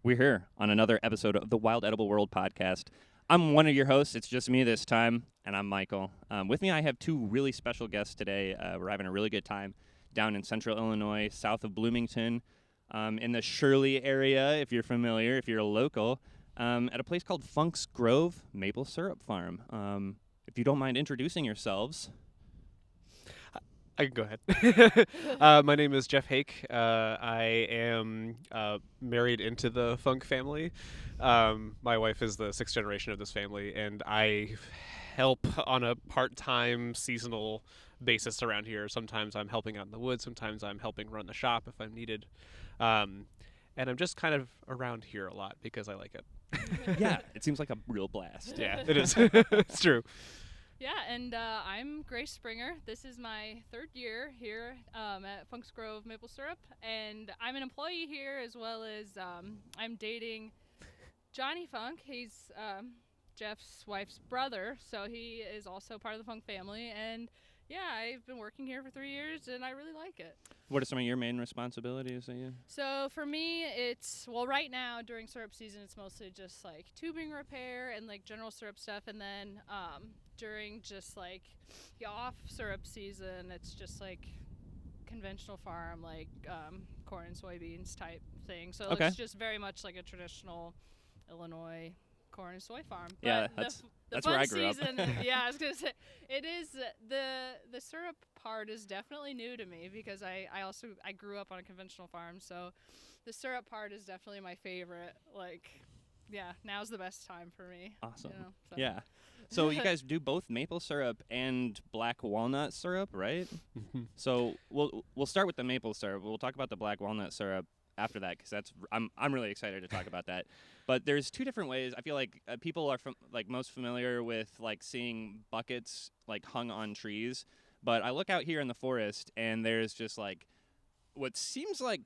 We're here on another episode of the Wild Edible World podcast. I'm one of your hosts. It's just me this time, and I'm Michael. With me, I have two really special guests today. We're having a really good time down in central Illinois, south of Bloomington, in the Shirley area, if you're familiar, if you're a local, at a place called Funk's Grove Maple Syrup Farm. If you don't mind introducing yourselves. I can go ahead. My name is Jeff Hake. I am married into the Funk family. My wife is the sixth generation of this family, and I help on a part-time seasonal basis around here. Sometimes I'm helping out in the woods. Sometimes I'm helping run the shop if I'm needed. And I'm just kind of around here a lot because I like it. Yeah, it seems like a real blast. Yeah, it is. It's true. Yeah, and I'm Grace Springer. This is my third year here at Funk's Grove Maple Syrup, and I'm an employee here as well as I'm dating Johnny Funk. He's Jeff's wife's brother, so he is also part of the Funk family. And yeah, I've been working here for 3 years, and I really like it. What are some of your main responsibilities that you? So for me, it's, well, right now during syrup season, it's mostly just like tubing repair and like general syrup stuff. And then during just like the off syrup season, it's just like conventional farm, like corn and soybeans type thing. So Okay. it's just very much like a traditional Illinois corn and soy farm. But Yeah, the that's fun where I grew up. season, yeah, I was gonna say it is the syrup part is definitely new to me because I grew up on a conventional farm, so the syrup part is definitely my favorite. Like, yeah, now's the best time for me. Awesome. You know, so. Yeah. So you guys do both maple syrup and black walnut syrup, right? So we'll start with the maple syrup. We'll talk about the black walnut syrup after that because I'm really excited to talk about that. But there's two different ways. I feel like people are most familiar with like seeing buckets like hung on trees. But I look out here in the forest and there's just like what seems like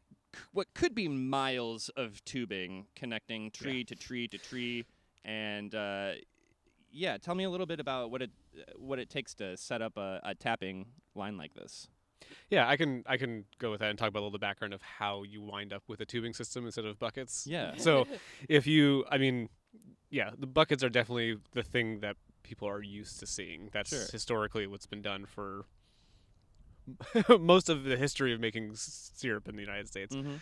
what could be miles of tubing connecting tree to tree to tree. And yeah, tell me a little bit about what it takes to set up a tapping line like this. Yeah, I can go with that and talk about a little the background of how you wind up with a tubing system instead of buckets. Yeah. So the buckets are definitely the thing that people are used to seeing. That's historically what's been done for most of the history of making syrup in the United States. Mm-hmm.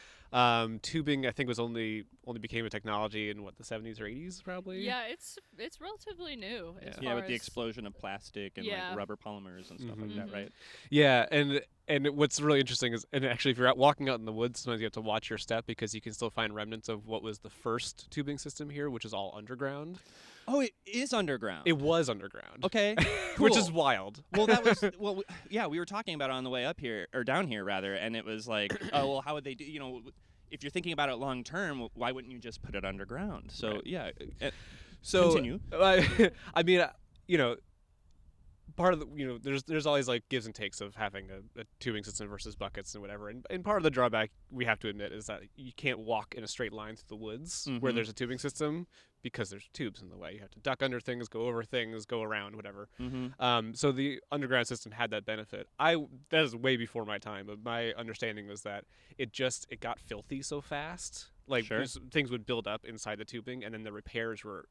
Tubing, I think, was only became a technology in the 70s or 80s, probably. Yeah, it's relatively new. Yeah, with the explosion of plastic and like rubber polymers and stuff like that, right? Yeah, and what's really interesting is, and actually, if you're out walking out in the woods, sometimes you have to watch your step because you can still find remnants of what was the first tubing system here, which is all underground. Oh, it is underground. It was underground. Okay, which cool. is wild. Well, that was we were talking about it on the way up here or down here rather, and it was like, oh well, how would they do? You know, if you're thinking about it long term, why wouldn't you just put it underground? So right. yeah, so continue. I mean, part of there's always like gives and takes of having a tubing system versus buckets and whatever, and part of the drawback we have to admit is that you can't walk in a straight line through the woods where there's a tubing system because there's tubes in the way. You have to duck under things, go over things, go around, whatever. So the underground system had that benefit. That is way before my time, but my understanding was that it got filthy so fast. Like things would build up inside the tubing, and then the repairs were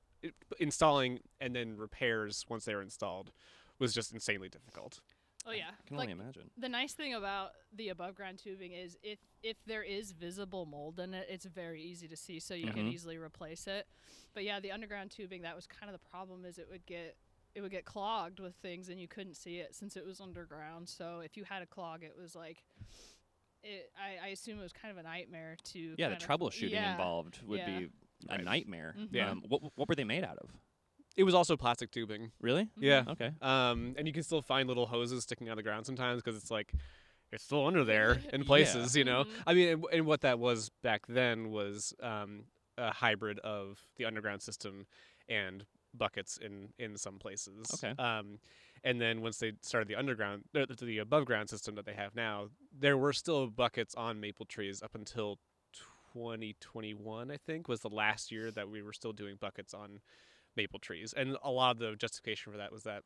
installing, and then repairs once they were installed was just insanely difficult. Oh yeah, I can only imagine. The nice thing about the above ground tubing is if there is visible mold in it, it's very easy to see, so you can easily replace it. But yeah, the underground tubing, that was kind of the problem, is it would get clogged with things and you couldn't see it since it was underground. So if you had a clog, it was like I assume it was kind of a nightmare to the troubleshooting involved would be a nightmare. Yeah. What were they made out of? It was also plastic tubing. Really? Yeah. Okay. And you can still find little hoses sticking out of the ground sometimes because it's like it's still under there in places, you know. I mean, and what that was back then was a hybrid of the underground system and buckets in some places. Okay. And then once they started the above ground system that they have now, there were still buckets on maple trees up until 2021, I think, was the last year that we were still doing buckets on maple trees. And a lot of the justification for that was that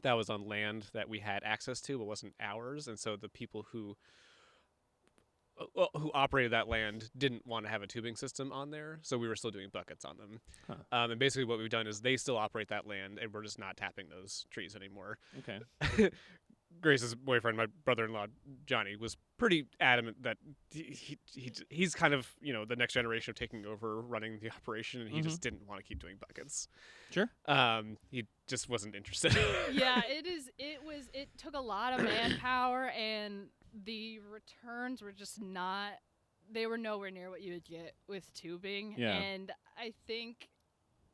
was on land that we had access to but wasn't ours, and so the people who who operated that land didn't want to have a tubing system on there, so we were still doing buckets on them. Huh. And basically what we've done is they still operate that land, and we're just not tapping those trees anymore. Okay. Grace's boyfriend, my brother-in-law Johnny, was pretty adamant that he's kind of the next generation of taking over running the operation, and he just didn't want to keep doing buckets. Sure. He just wasn't interested. Yeah, it took a lot of manpower, and the returns were just not. They were nowhere near what you would get with tubing. Yeah. And I think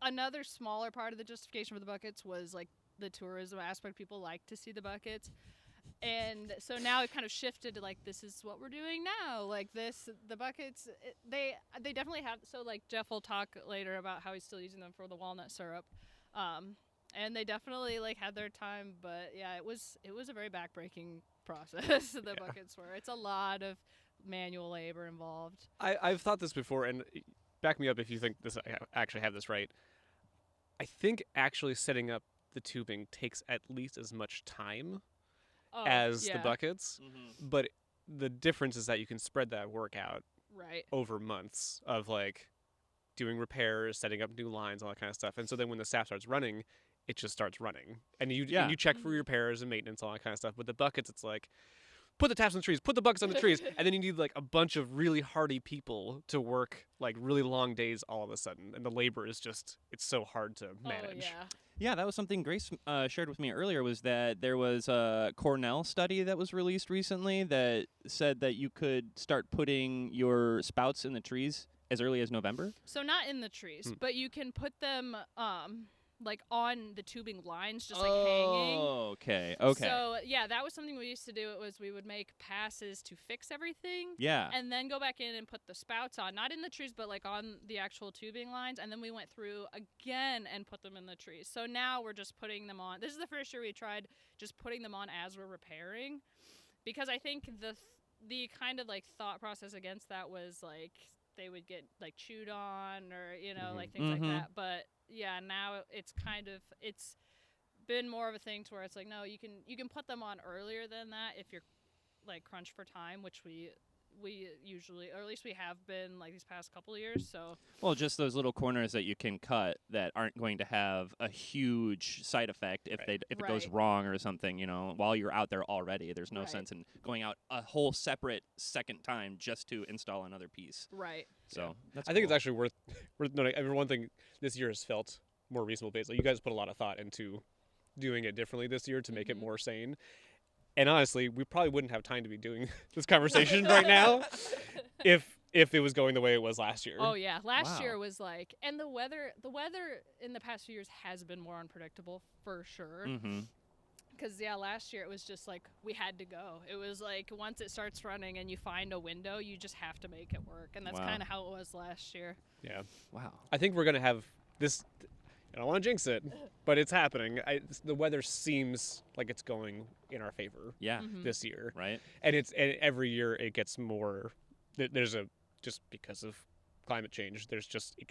another smaller part of the justification for the buckets was like the tourism aspect. People like to see the buckets. And so now it kind of shifted to like, this is what we're doing now. Like the buckets, they definitely have. So like Jeff will talk later about how he's still using them for the walnut syrup. And they definitely like had their time, but yeah, it was a very backbreaking process. The buckets were. It's a lot of manual labor involved. I've thought this before, and back me up if you think this. I actually have this right. I think actually setting up the tubing takes at least as much time as the buckets, but the difference is that you can spread that work out over months of like doing repairs, setting up new lines, all that kind of stuff. And so then when the staff starts running, it just starts running, and you check for repairs and maintenance, all that kind of stuff. With the buckets, it's like, put the taps on the trees, put the buckets on the trees, and then you need like a bunch of really hardy people to work like really long days all of a sudden, and the labor is just, it's so hard to manage. Yeah, that was something Grace shared with me earlier, was that there was a Cornell study that was released recently that said that you could start putting your spouts in the trees as early as November. So not in the trees, but you can put them like on the tubing lines, just like hanging. Okay. So yeah, that was something we used to do. It was we would make passes to fix everything. Yeah. And then go back in and put the spouts on, not in the trees, but like on the actual tubing lines. And then we went through again and put them in the trees. So now we're just putting them on. This is the first year we tried just putting them on as we're repairing, because I think the kind of like thought process against that was like they would get like chewed on or like things like that. But yeah, now it's been more of a thing to where it's like, no, you can put them on earlier than that if you're like crunched for time, which we usually, or at least we have been like these past couple of years. So well, just those little corners that you can cut that aren't going to have a huge side effect if it goes wrong or something, while you're out there already. There's no sense in going out a whole separate second time just to install another piece. Right. So that's I think it's actually worth noting. I mean, one thing this year has felt more reasonable based. Like, you guys put a lot of thought into doing it differently this year to make it more sane. And honestly, we probably wouldn't have time to be doing this conversation right now if it was going the way it was last year. Oh yeah, last year was like, and the weather in the past few years has been more unpredictable for sure. Because last year it was just like we had to go. It was like once it starts running and you find a window, you just have to make it work, and that's kind of how it was last year. Yeah. Wow. I think we're gonna have this. I don't want to jinx it, but it's happening. The weather seems like it's going in our favor. Yeah. This year, right? And every year it gets more. Just because of climate change, it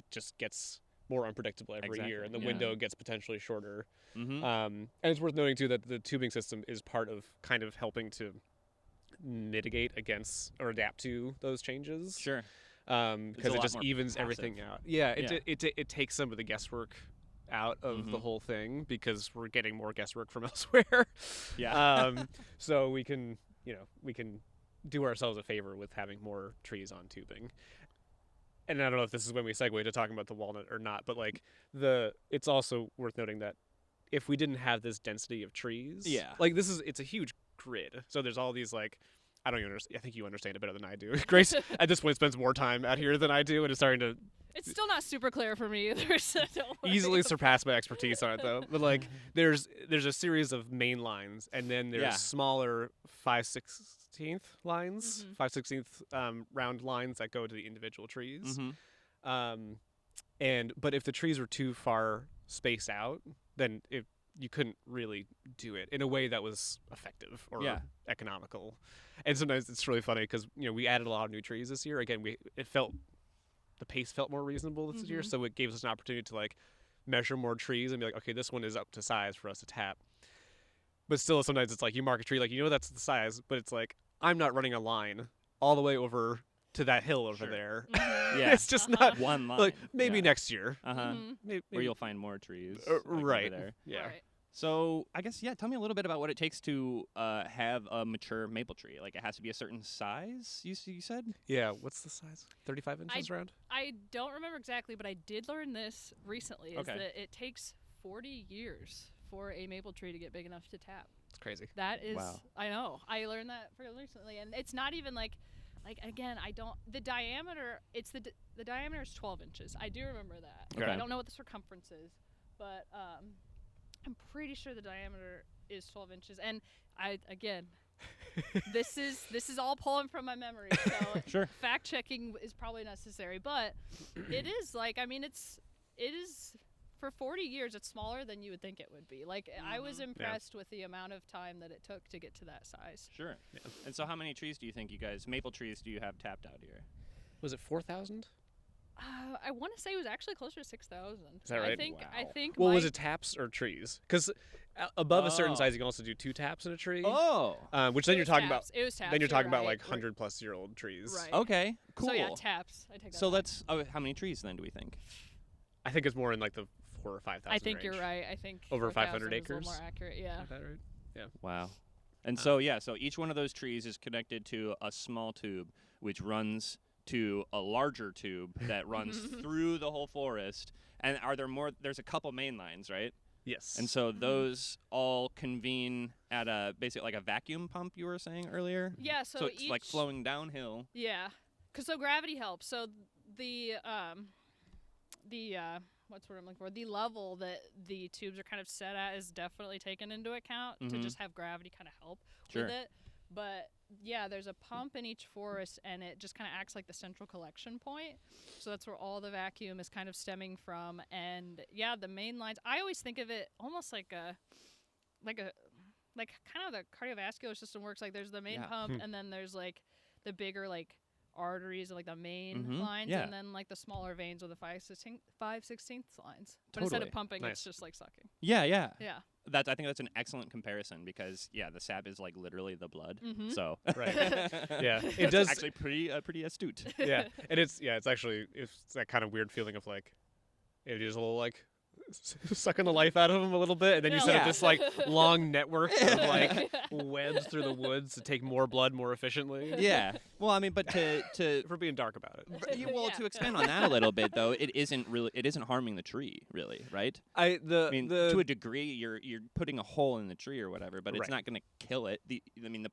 just gets more unpredictable every year, and the window gets potentially shorter. And it's worth noting too that the tubing system is part of kind of helping to mitigate against or adapt to those changes. Sure. Because it just evens everything out. Yeah. It takes some of the guesswork out of the whole thing, because we're getting more guesswork from elsewhere. So we can do ourselves a favor with having more trees on tubing. And I don't know if this is when we segue to talking about the walnut or not, but like it's also worth noting that if we didn't have this density of trees, like it's a huge grid. So there's all these like, I don't even understand. I think you understand it better than I do. Grace at this point spends more time out here than I do, and is starting to. It's still not super clear for me either, so don't worry. Easily surpass my expertise on it though. But like, there's a series of main lines, and then there's smaller 5/16 lines, 5/16 round lines that go to the individual trees. But if the trees were too far spaced out, then you couldn't really do it in a way that was effective or economical. And sometimes it's really funny because we added a lot of new trees this year. Again, the pace felt more reasonable this year, so it gave us an opportunity to like measure more trees and be like, okay, this one is up to size for us to tap. But still, sometimes it's like you mark a tree, like that's the size, but it's like I'm not running a line all the way over to that hill over Sure. there. Yeah. It's just not one line. like maybe Yeah. next year. Uh-huh. Maybe, Where you'll find more trees. right. Over there. Yeah. Right. So I guess tell me a little bit about what it takes to have a mature maple tree. Like it has to be a certain size. You said? Yeah. What's the size? 35 inches round. I don't remember exactly, but I did learn this recently. Is Okay. that it takes 40 years for a maple tree to get big enough to tap. It's crazy. That is, Wow. I know. I learned that fairly recently, and it's not even like again, I don't. The diameter. It's the diameter is 12 inches. I do remember that. Okay. I don't know what the circumference is, but I'm pretty sure the diameter is 12 inches. And this is all pulling from my memory. So Sure. fact checking is probably necessary, but it is it is. For 40 years, it's smaller than you would think it would be. Like, I was impressed with the amount of time that it took to get to that size. Sure. Yeah. And so how many trees do you think maple trees do you have tapped out here? Was it 4,000? I want to say it was actually closer to 6,000. Is that right? I think. Wow. I think. Well, was it taps or trees? Because above a certain Oh. size, you can also do 2 taps in a tree. Oh. Which then It you're was talking taps. It was taps. Then you're talking about right. like 100-plus-year-old trees. Right. Okay. Cool. So yeah, taps. I take that. So back. let's. How many trees then do we think? I think it's more in like the 4,000 or 5,000. I think range. you're right. I think Over 4,000 500 is a little acres? more accurate. Yeah. Is that right? Wow. And so each one of those trees is connected to a small tube, which runs to a larger tube that runs through the whole forest. And are there more? There's a couple main lines, right? Yes. And so those all convene at basically like a vacuum pump you were saying earlier. Yeah. So it's like flowing downhill. Yeah, so gravity helps. So the what's what I'm looking for? The level that the tubes are kind of set at is definitely taken into account to just have gravity kind of help Sure. with it. But yeah, there's a pump in each forest, and it just kind of acts like the central collection point. So that's where all the vacuum is kind of stemming from. And yeah, the main lines. I always think of it almost like kind of the cardiovascular system works. Like there's the main Yeah. pump, and then there's like the bigger like arteries or like the main lines, Yeah. and then like the smaller veins or the 5/16 lines. But instead Totally. of pumping, Nice. it's just like sucking. Yeah. Yeah. I think that's an excellent comparison because the sap is like literally the blood. Mhm. So Right. Yeah. It it's does. actually pretty astute. Yeah. And it's actually it's that kind of weird feeling of like it is a little like sucking the life out of them a little bit, and then you set up Yeah. this like long network of like webs through the woods to take more blood more efficiently. Yeah. Well, I mean, but to If we're being dark about it. well, Yeah. to expand on that a little bit though, it isn't harming the tree really, right? I mean, to a degree, you're putting a hole in the tree or whatever, but it's Right. not going to kill it. The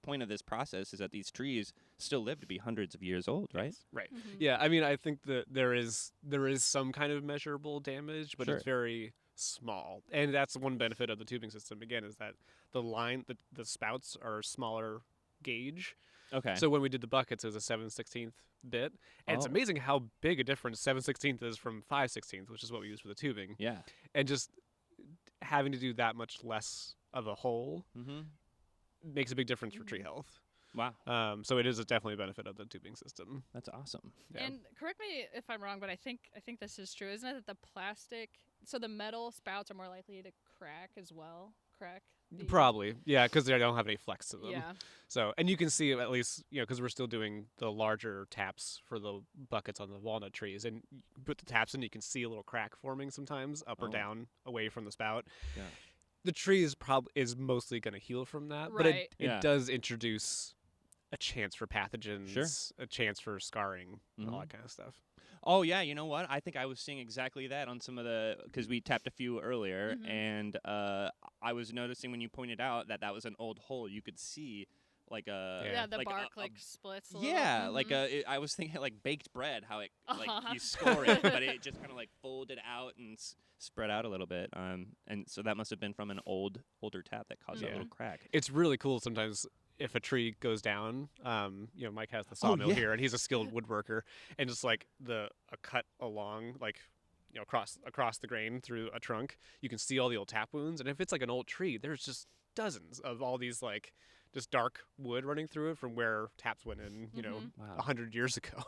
point of this process is that these trees still live to be hundreds of years old, right? Right. Mhm. Yeah, I mean, I think that there is some kind of measurable damage, but Sure. it's very small, and that's one benefit of the tubing system. Again, is that the spouts are smaller gauge. Okay. So when we did the buckets, it was a 7/16 bit, and it's Oh. amazing how big a difference 7/16 is from 5/16, which is what we use for the tubing, yeah. and just having to do that much less of a hole Mm-hmm. makes a big difference for tree health. Wow. So it is definitely a benefit of the tubing system. That's awesome. Yeah. And correct me if I'm wrong, but I think this is true. Isn't it that the plastic, so the metal spouts are more likely to crack as well? Probably, yeah, because they don't have any flex to them. Yeah. So, and you can see at least, because we're still doing the larger taps for the buckets on the walnut trees, and you put the taps in, you can see a little crack forming sometimes up or Oh. down away from the spout. Yeah. The tree is mostly going to heal from that, but Right. it Yeah. does introduce a chance for pathogens, Sure. a chance for scarring, and all Mhm. that kind of stuff. Oh yeah, you know what? I think I was seeing exactly that on some of because we tapped a few earlier, Mhm. and I was noticing when you pointed out that was an old hole, you could see like a Yeah, the like bark a, splits a little. yeah, like Mhm. I was thinking like baked bread, how it like Uh-huh. you score it, but it just kind of like folded out and spread out a little bit. And so that must have been from an older tap that caused that Yeah. little crack. It's really cool sometimes if a tree goes down. Mike has the sawmill yeah. here, and he's a skilled woodworker, and just like a cut along like across the grain through a trunk, you can see all the old tap wounds. And if it's like an old tree, there's just dozens of all these like just dark wood running through it from where taps went in, Mhm. Wow. 100 years ago.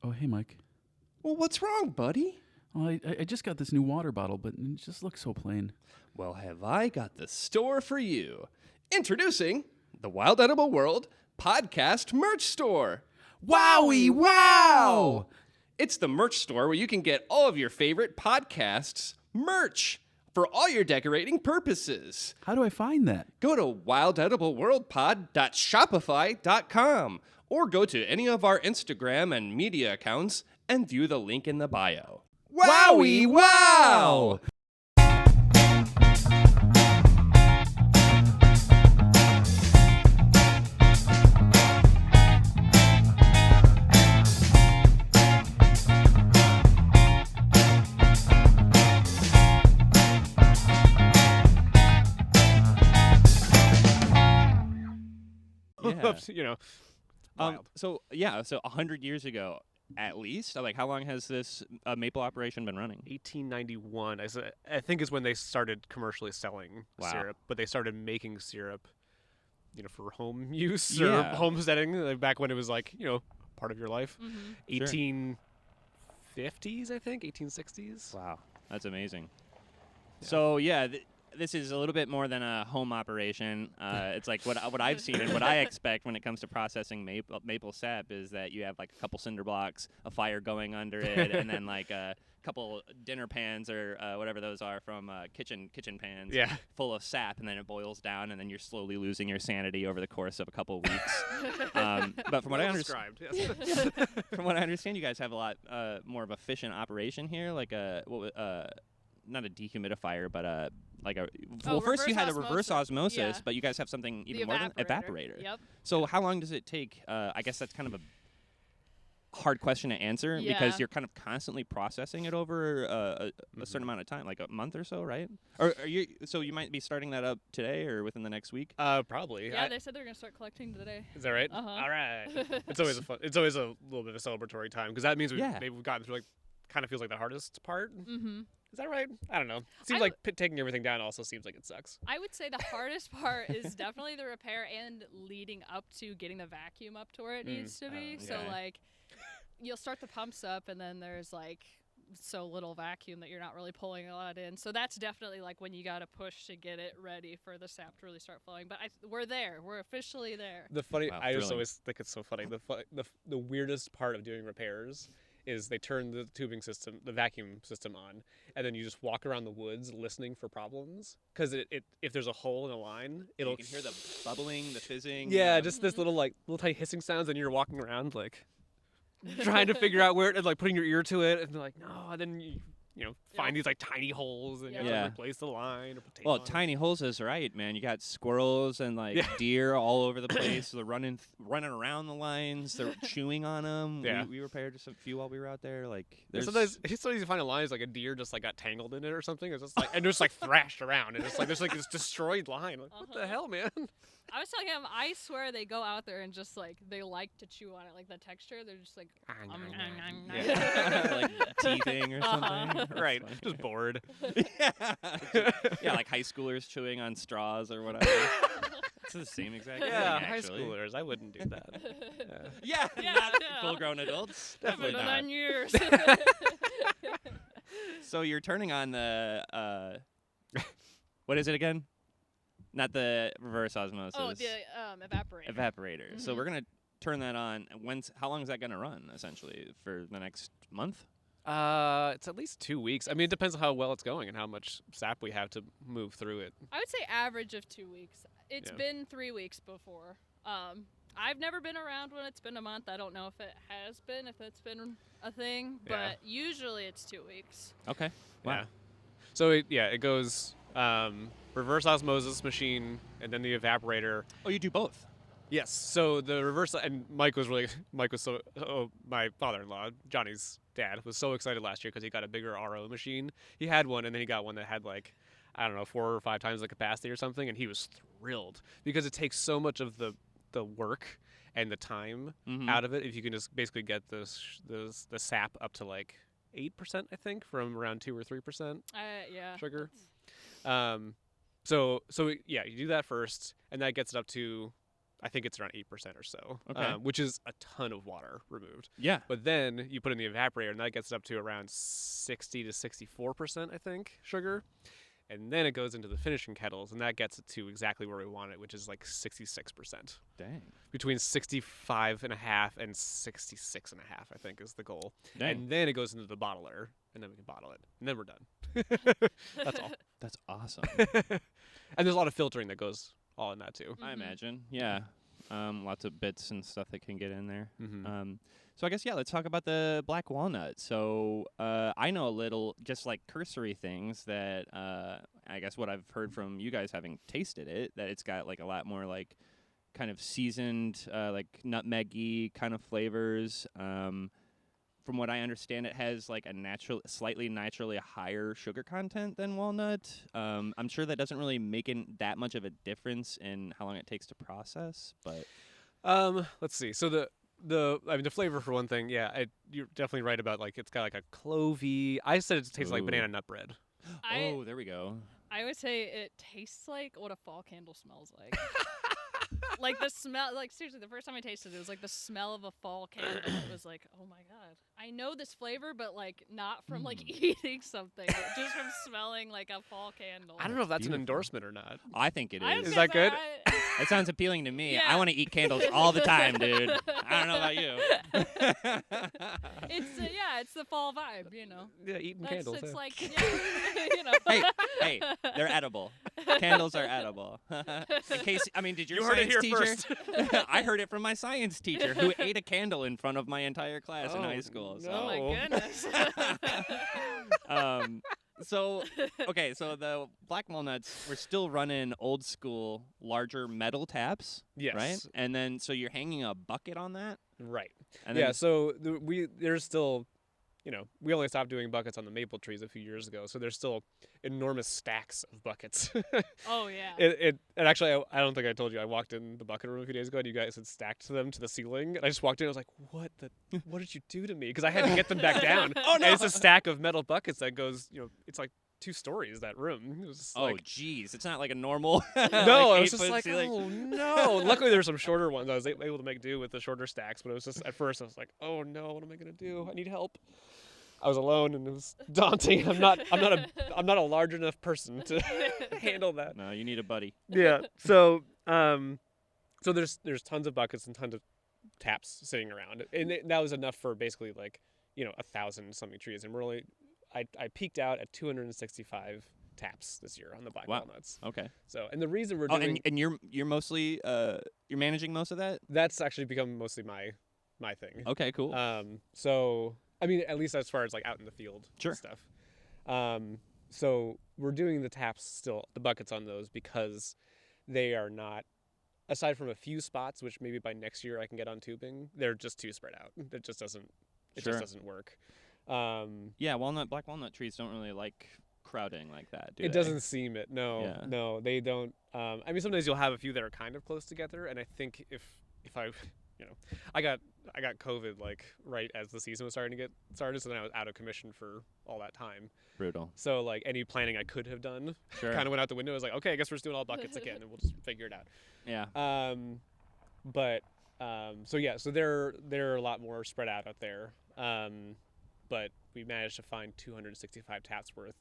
Oh, hey, Mike. Well, what's wrong, buddy? Oh, I just got this new water bottle, but it just looks so plain. Well, have I got the store for you. Introducing the Wild Edible World Podcast Merch Store. Wowie, wow! It's the merch store where you can get all of your favorite podcasts merch for all your decorating purposes. How do I find that? Go to wildedibleworldpod.shopify.com or go to any of our Instagram and media accounts and view the link in the bio. Wowie, wow! Yeah. You know, wild. So 100 years ago, at least. Like, how long has this maple operation been running? 1891, I think, is when they started commercially selling syrup. But they started making syrup, for home use or homesteading, like back when it was like, part of your life. 1850s, I think, 1860s. Wow, that's amazing. Yeah. So this is a little bit more than a home operation. It's like what I've seen and what I expect when it comes to processing maple sap is that you have like a couple cinder blocks, a fire going under it, and then like a couple dinner pans or whatever those are from kitchen pans full of sap, and then it boils down, and then you're slowly losing your sanity over the course of a couple of weeks. But from what I understand, from what I understand, you guys have a lot more of an efficient operation here, like not a dehumidifier, but first you had a reverse osmosis, but you guys have something even more than evaporator. Yep. So how long does it take? I guess that's kind of a hard question to answer because you're kind of constantly processing it over a certain amount of time, like a month or so, right? Or are you? So you might be starting that up today or within the next week. Probably. Yeah, they said they're gonna start collecting today. Is that right? Uh-huh. All right. It's always it's always a little bit of a celebratory time because that means we've gotten through kind of feels like the hardest part. Mm-hmm. Is that right? I don't know. Seems like taking everything down also seems like it sucks. I would say the hardest part is definitely the repair and leading up to getting the vacuum up to where it needs to be. So you'll start the pumps up and then there's so little vacuum that you're not really pulling a lot in. So that's definitely when you got to push to get it ready for the sap to really start flowing. But we're there. We're officially there. I just always think it's so funny. The weirdest part of doing repairs is they turn the the vacuum system on, and then you just walk around the woods listening for problems. Because if there's a hole in a line, you can hear the bubbling, the fizzing. Yeah, just this little tiny hissing sounds, and you're walking around trying to figure out where, and putting your ear to it, and they're like, no, and then you find these tiny holes, and you have to replace the line or put tape on it. Tiny holes is right, man. You got squirrels and deer all over the place. They're running around the lines. They're chewing on them. Yeah. We repaired a few while we were out there. Sometimes it's so easy to find a line. It's a deer just got tangled in it or something. It's just and just thrashed around, and it's there's this destroyed line. What the hell, man? I was telling him, I swear they go out there and just they like to chew on it, the texture. They're just like teething or something. Right, just bored. Like high schoolers chewing on straws or whatever. It's the same exact thing, high actually. schoolers. I wouldn't do that. Not full-grown adults. Definitely not. 9 years. So you're turning on the what is it again? Not the reverse osmosis. Oh, the evaporator. Evaporator. Mm-hmm. So we're gonna turn that on. How long is that gonna run? Essentially, for the next month? It's at least 2 weeks. I mean, it depends on how well it's going and how much sap we have to move through it. I would say average of 2 weeks. It's been 3 weeks before. I've never been around when it's been a month. I don't know if it has been, if it's been a thing, but usually it's 2 weeks. Okay. Wow. Yeah. So it goes reverse osmosis machine and then the evaporator. Oh, you do both. Yes. So the reverse, and my father-in-law, Johnny's dad, was so excited last year because he got a bigger RO machine. He had one, and then he got one that had 4 or 5 times the capacity or something, and he was thrilled because it takes so much of the work and the time out of it if you can just basically get the sap up to 8%, I think, from around 2 or 3% sugar. So you do that first, and that gets it up to I think it's around 8% or so, Okay. which is a ton of water removed. Yeah. But then you put it in the evaporator, and that gets up to around 60 to 64%, I think, sugar. And then it goes into the finishing kettles, and that gets it to exactly where we want it, which is like 66%. Dang. Between 65.5 and 66.5, I think, is the goal. Dang. And then it goes into the bottler, and then we can bottle it, and then we're done. That's all. That's awesome. And there's a lot of filtering that goes all in that too. I imagine. Yeah. Lots of bits and stuff that can get in there. Mm-hmm. So I guess, yeah, let's talk about the black walnut. So I know a little, just like cursory things that I guess what I've heard from you guys having tasted it, that it's got like a lot more like kind of seasoned, like nutmeggy kind of flavors. From what I understand, it has like a slightly naturally higher sugar content than walnut. I'm sure that doesn't really make that much of a difference in how long it takes to process, but Let's see. So the flavor for one thing, yeah, you're definitely right about like it's got like a clovey. I said it tastes like Ooh. banana nut bread. oh, there we go. I would say it tastes like what a fall candle smells like. Like the smell, like seriously, the first time I tasted it, it was like the smell of a fall candle. It was like, oh my god, I know this flavor, but like not from like eating something, but just from smelling like a fall candle. I don't know if that's an Beautiful. endorsement or not. I think it I was is. Is gonna that say, good? It sounds appealing to me. Yeah. I want to eat candles all the time, dude. I don't know about you. It's it's the fall vibe, you know. Yeah, eating That's, candles. it's yeah. like, you know. hey, they're edible. Candles are edible. In case, I mean, did your You heard it science here teacher? first. I heard it from my science teacher who ate a candle in front of my entire class in Oh, high school. So. Oh my No. goodness. So okay, so the black walnuts, we're still running old school, larger metal taps, Yes. right? And then so you're hanging a bucket on that, Right. and Yeah. then So there's still, we only stopped doing buckets on the maple trees a few years ago, so there's still enormous stacks of buckets. Oh yeah. And actually, I don't think I told you. I walked in the bucket room a few days ago, and you guys had stacked them to the ceiling. And I just walked in. I was like, "What did you do to me?" Because I had to get them back down. Oh, no. And it's a stack of metal buckets that goes, it's like 2 stories. That room. It was just oh like, geez, it's not like a normal. no, like I was just 8-foot like, ceiling. oh no. Luckily, there's some shorter ones. I was able to make do with the shorter stacks. But it was just at first, I was like, oh no, what am I gonna do? I need help. I was alone, and it was daunting. I'm not a large enough person to handle that. No, you need a buddy. Yeah. So so there's tons of buckets and tons of taps sitting around, and that was enough for basically like 1,000 something trees, and we're only I peaked out at 265 taps this year on the black Wow. walnuts. Okay. So and the reason we're Oh, doing and you're mostly you're managing most of that. that's actually become mostly my thing. Okay, cool. So I mean, at least as far as like out in the field Sure. and stuff. So we're doing the taps still, the buckets on those, because they are not, aside from a few spots, which maybe by next year I can get on tubing, they're just too spread out. It just doesn't Sure. work. Yeah, black walnut trees don't really like crowding like that, do It they? doesn't seem it. No, Yeah. no, they don't. I mean, sometimes you'll have a few that are kind of close together, and I think if I, I got COVID like right as the season was starting to get started, so then I was out of commission for all that time. Brutal. So like any planning I could have done Sure. kind of went out the window. I was like, okay, I guess we're just doing all buckets again, and we'll just figure it out. Yeah. So they're a lot more spread out there. But we managed to find 265 taps worth,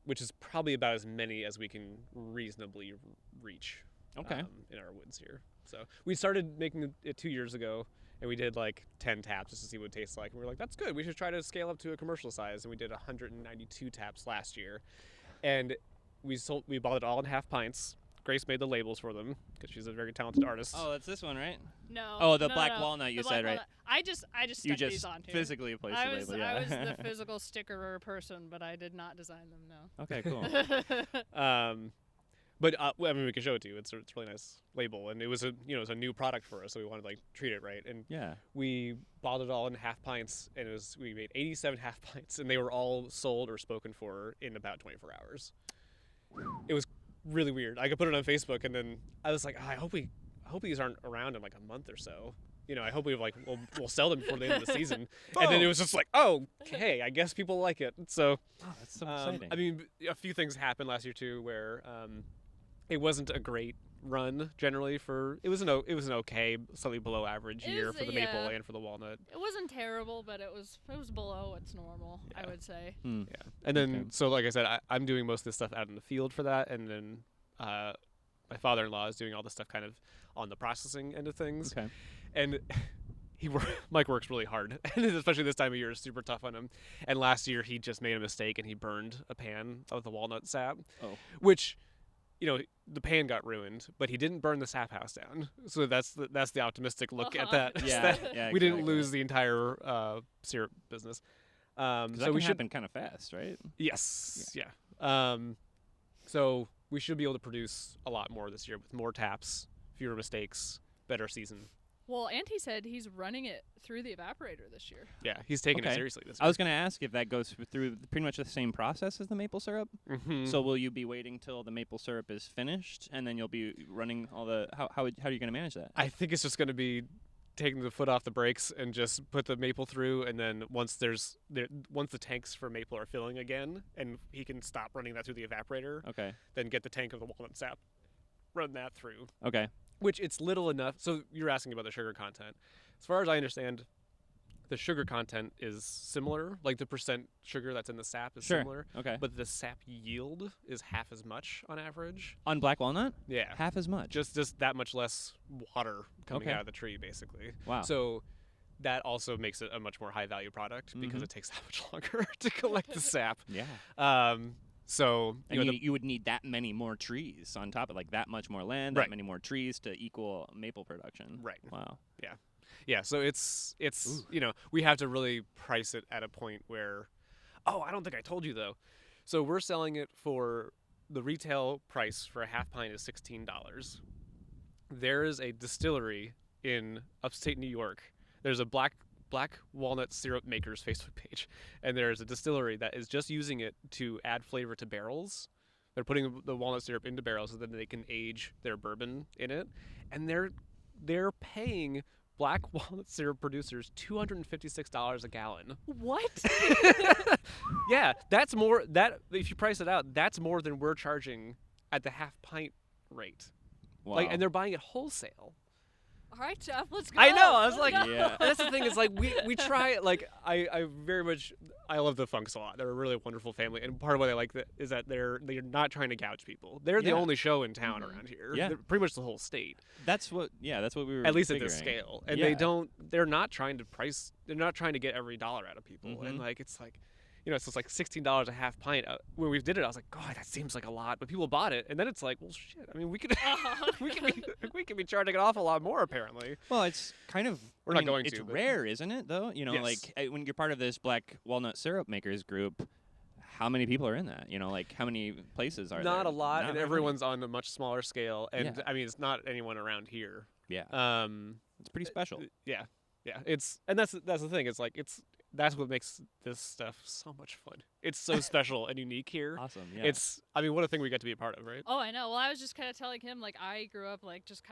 which is probably about as many as we can reasonably reach. Okay. In our woods here. So we started making it 2 years ago, and we did like 10 taps just to see what it tastes like. And we were like, that's good. We should try to scale up to a commercial size. And we did 192 taps last year, and we bought it all in half pints. Grace made the labels for them because she's a very talented artist. Oh, that's this one, right? No. Oh, the no, black no. walnut you The said, black right? walnut. I just You stuck these just on here. physically placed the I was label, yeah. I was the physical stickerer person, but I did not design them. No. Okay, cool. But I mean, we can show it to you. It's a really nice label, and it was a new product for us, so we wanted to like treat it right. And Yeah. we bottled it all in half pints, and we made 87 half pints, and they were all sold or spoken for in about 24 hours. It was really weird. I could put it on Facebook, and then I was like, I hope these aren't around in like a month or so. I hope we'll sell them before the end of the season. And then it was just like, oh, okay, I guess people like it. So, Oh, that's so exciting. I mean, a few things happened last year too, where it wasn't a great run generally for it was an okay, slightly below average It year was, for the maple yeah. and for the walnut. It wasn't terrible, but it was below what's normal, I Yeah. would say. Hmm. Yeah, and then Okay. so like I said, I'm doing most of this stuff out in the field for that, and then my father-in-law is doing all the stuff kind of on the processing end of things. Okay. And Mike works really hard, and especially this time of year is super tough on him. And last year he just made a mistake and he burned a pan of the walnut sap, Oh. which, the pan got ruined, but he didn't burn the sap house down. So that's the optimistic look at that. is Yeah. that Yeah. we didn't exactly. lose the entire syrup business. 'Cause that So can we should. happen kind of fast, right? Yes. Yeah. So we should be able to produce a lot more this year with more taps, fewer mistakes, better season. Well, Auntie said he's running it through the evaporator this year. Yeah, he's taking it Okay. seriously this I year. was going to ask if that goes through pretty much the same process as the maple syrup. Mm-hmm. So will you be waiting till the maple syrup is finished, and then you'll be running all the? How are you going to manage that? I think it's just going to be taking the foot off the brakes and just put the maple through, and then once the tanks for maple are filling again, and he can stop running that through the evaporator, Okay. then get the tank of the walnut sap, run that through. Okay. Which it's little enough. So you're asking about the sugar content. As far as I understand, the sugar content is similar. Like the percent sugar that's in the sap is Sure. similar. Okay. But the sap yield is half as much on average. On black walnut, Yeah. half as much. Just that much less water coming Okay. out of the tree, basically. Wow. So that also makes it a much more high value product because Mhm. it takes that much longer to collect the sap. Yeah. So And know, you would need that many more trees on top of that much more land, Right. that many more trees to equal maple production. Right. Wow. Yeah, so it's we have to really price it at a point where I don't think I told you though. So we're selling it for the retail price for a half pint is $16. There is a distillery in upstate New York. There's a black walnut syrup makers Facebook page, and there's a distillery that is just using it to add flavor to barrels. They're putting the walnut syrup into barrels so that they can age their bourbon in it, and they're paying black walnut syrup producers $256 a gallon. What? Yeah, that's more. That if you price it out, that's more than we're charging at the half pint rate. Wow. And they're buying it wholesale. All right, Jeff, let's go. I know. I was Let's like, go. Yeah. that's the thing. Is like we try. Like I very much. I love the Funks a lot. They're a really wonderful family, and part of what I like is that they're not trying to gouge people. They're the Yeah. only show in town Mhm. around here. Yeah. They're pretty much the whole state. That's what we were At least figuring. at this scale, and Yeah. they're not trying to price. They're not trying to get every dollar out of people, Mhm. and like it's like. So it's like $16 a half pint. When we did it, I was like, God, that seems like a lot. But people bought it, and then it's like, well, shit. I mean, we could we could be charging an awful lot more apparently. Well, it's kind of. We're I not mean, going it's to, but- rare, isn't it? Though Yes. when you're part of this black walnut syrup makers group, how many people are in that? How many places are there? Not a lot, Not and very everyone's on a much smaller scale. And Yeah. I mean, it's not anyone around here. many. Yeah. It's pretty special. Yeah. That's the thing. It's like that's what makes this stuff so much fun. It's so special and unique here. Awesome. Yeah. It's what a thing we get to be a part of, right? Oh, I know. Well, I was just kind of telling him, I grew up, just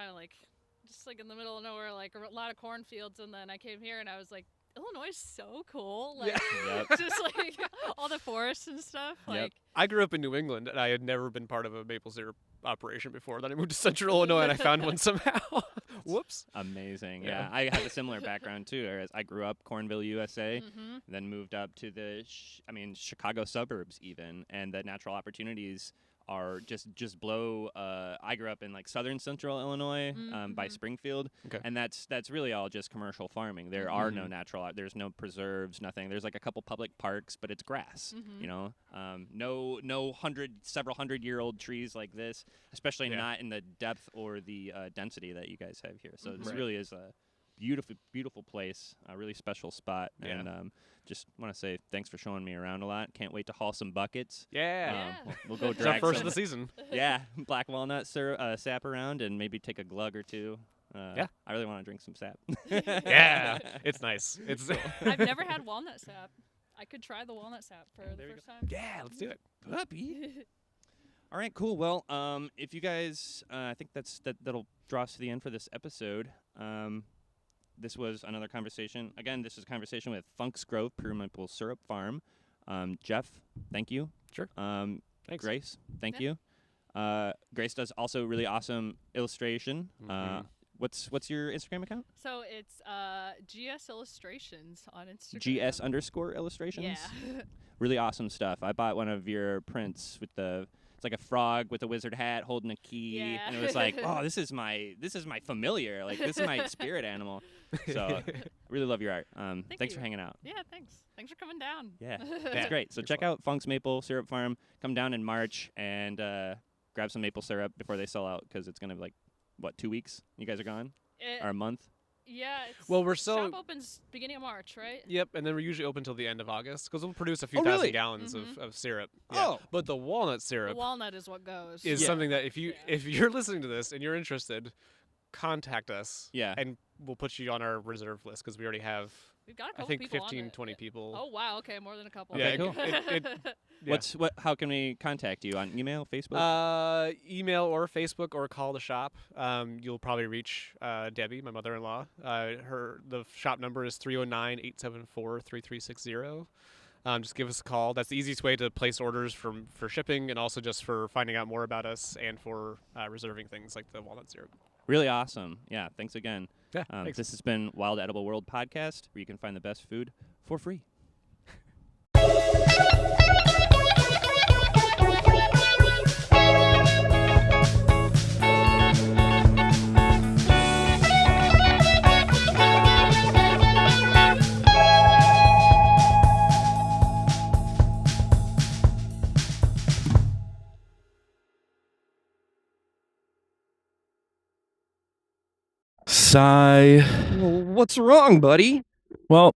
in the middle of nowhere, a lot of cornfields, and then I came here, and I was like, Illinois is so cool. Yeah. Yep. Just, all the forests and stuff. Yep. I grew up in New England, and I had never been part of a maple syrup operation before. Then I moved to Central Illinois, and I found one somehow. Whoops. Amazing. Yeah. Yeah. I have a similar background too. Whereas I grew up Cornville, USA, Mm-hmm. then moved up to the Chicago suburbs even, and the natural opportunities are just blow. I grew up in southern central Illinois, by Mhm. Springfield, Okay. and that's really all just commercial farming. There are no natural. There's no preserves, nothing. There's a couple public parks, but it's grass. Mhm. No several hundred-year-old trees like this, especially Yeah. not in the depth or the density that you guys have here. So this Right. really is a beautiful place, a really special spot, Yeah. and just want to say thanks for showing me around a lot. Can't wait to haul some buckets. Yeah. Yeah. We'll go It's our drag first some, of the season. yeah, black walnut sap around and maybe take a glug or two. Yeah. I really want to drink some sap. Yeah. It's nice. It's I've never had walnut sap. I could try the walnut sap for the there you first time. Yeah, let's do it. Puppy. All right, cool. Well, if you guys, I think that'll draw us to the end for this episode. This was another conversation. Again, this is a conversation with Funk's Grove Pure Maple Syrup Farm. Jeff, thank you. Sure. Thanks. Grace, thank Yeah. you. Grace does also really awesome illustration. What's your Instagram account? So it's GS Illustrations on Instagram. GS_illustrations? Yeah. Really awesome stuff. I bought one of your prints with it's like a frog with a wizard hat holding a key, Yeah. and it was like, oh, this is my familiar, like this is my spirit animal. So really love your art. Thanks for you. hanging out. Yeah, thanks for coming down. Yeah, that's great. So check out Funk's Maple Syrup Farm. Come down in March and grab some maple syrup before they sell out, because it's gonna be like 2 weeks? You guys are gone, or a month? Yeah. Well, we're shop opens beginning of March, right? Yep, and then we're usually open till the end of August because we'll produce a few really? thousand gallons of syrup. Yeah. Oh. But the walnut The syrup walnut is what goes. is something that if you're listening to this and you're interested, contact us. Yeah. And we'll put you on our reserve list because we already have, We've got a I couple think, people 15, on it. 20 people. Oh wow, okay, more than a couple. Okay, cool. Yeah. How can we contact you? On email, Facebook? Email or Facebook or call the shop. You'll probably reach Debbie, my mother-in-law. The shop number is 309-874-3360. Just give us a call. That's the easiest way to place orders for shipping, and also just for finding out more about us and for reserving things like the walnut syrup. Really awesome. Yeah, thanks again. Yeah, thanks. This has been Wild Edible World Podcast, where you can find the best food for free. Sigh. Well, what's wrong, buddy? Well,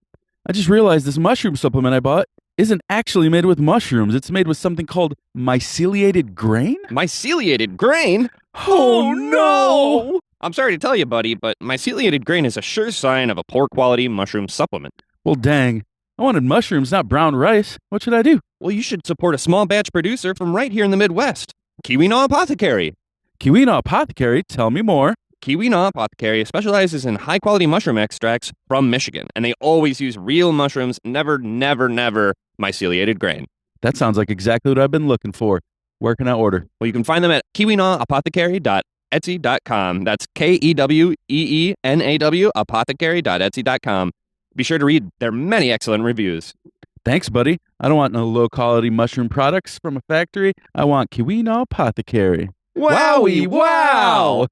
I just realized this mushroom supplement I bought isn't actually made with mushrooms. It's made with something called myceliated grain? Myceliated grain? Oh, no! I'm sorry to tell you, buddy, but myceliated grain is a sure sign of a poor quality mushroom supplement. Well, dang. I wanted mushrooms, not brown rice. What should I do? Well, you should support a small batch producer from right here in the Midwest, Keweenaw Apothecary. Keweenaw Apothecary? Tell me more. Keweenaw Apothecary specializes in high-quality mushroom extracts from Michigan, and they always use real mushrooms, never myceliated grain. That sounds like exactly what I've been looking for. Where can I order? Well, you can find them at keweenawapothecary.etsy.com. That's KEWEENAW apothecary.etsy.com. Be sure to read their many excellent reviews. Thanks, buddy. I don't want no low-quality mushroom products from a factory. I want Keweenaw Apothecary. Wowie wow!